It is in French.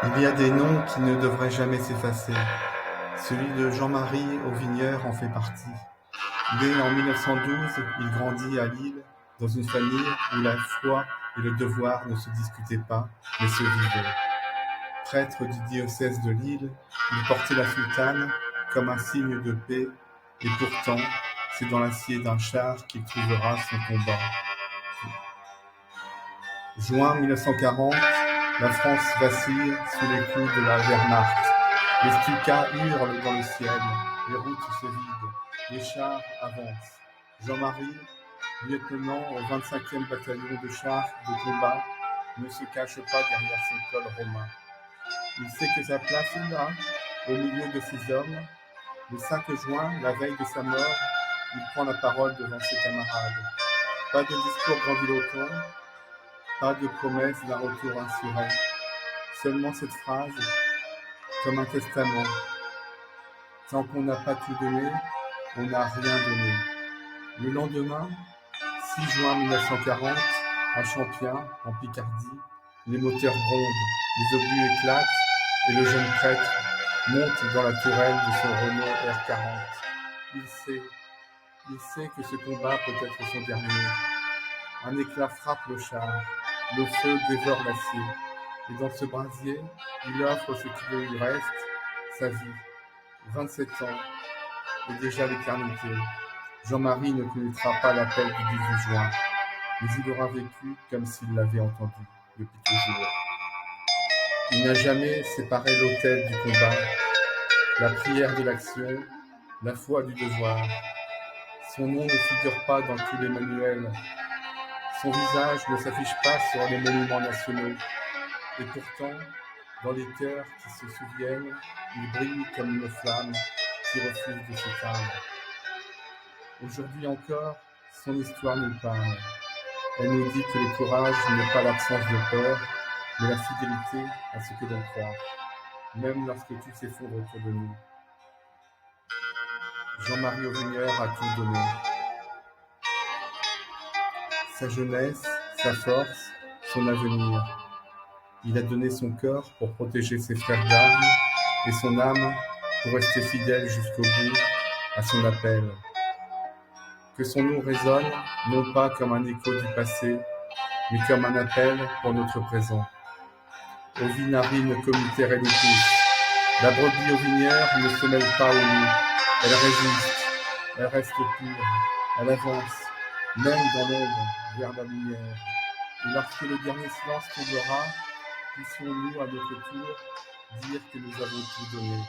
Il y a des noms qui ne devraient jamais s'effacer. Celui de Jean-Marie Auvigneur en fait partie. Né en 1912, il grandit à Lille dans une famille où la foi et le devoir ne se discutaient pas, mais se vivaient. Prêtre du diocèse de Lille, il portait la soutane comme un signe de paix, et pourtant, c'est dans l'acier d'un char qu'il trouvera son combat. Juin 1940, la France vacille sous les coups de la Wehrmacht. Les Stukas hurlent dans le ciel, les routes se vident, les chars avancent. Jean-Marie, lieutenant au 25e bataillon de chars de combat, ne se cache pas derrière son col romain. Il sait que sa place est là, au milieu de ces hommes. Le 5 juin, la veille de sa mort, il prend la parole devant ses camarades. Pas de discours grandiloquent, pas de promesse d'un retour assuré. Seulement cette phrase, comme un testament. Tant qu'on n'a pas tout donné, on n'a rien donné. Le lendemain, 6 juin 1940, à Champion, en Picardie, les moteurs grondent, les obus éclatent et le jeune prêtre monte dans la tourelle de son Renault R40. Il sait que ce combat peut être son dernier. Un éclat frappe le char, le feu dévore l'acier, et dans ce brasier, il offre ce qui lui reste, sa vie. 27 ans, et déjà l'éternité. Jean-Marie ne connaîtra pas l'appel du 18 juin, mais il aura vécu comme s'il l'avait entendu depuis toujours. Il n'a jamais séparé l'autel du combat, la prière de l'action, la foi du devoir. Son nom ne figure pas dans tous les manuels. Son visage ne s'affiche pas sur les monuments nationaux. Et pourtant, dans les cœurs qui se souviennent, il brille comme une flamme qui refuse de s'éteindre. Aujourd'hui encore, son histoire nous parle. Elle nous dit que le courage n'est pas l'absence de peur, mais la fidélité à ce que l'on croit, même lorsque tout s'effondre autour de nous. Jean-Marie Auvigneur a tout donné. Sa jeunesse, sa force, son avenir. Il a donné son corps pour protéger ses frères d'armes et son âme pour rester fidèle jusqu'au bout à son appel. Que son nom résonne, non pas comme un écho du passé, mais comme un appel pour notre présent. Ovine narine committere lupus. La brebis auvinière ne se mêle pas au loup. Elle résiste, elle reste pure, elle avance, même dans l'ombre, vers la lumière. Et lorsque le dernier silence tombera, puissions-nous à notre tour dire que nous avons tout donné.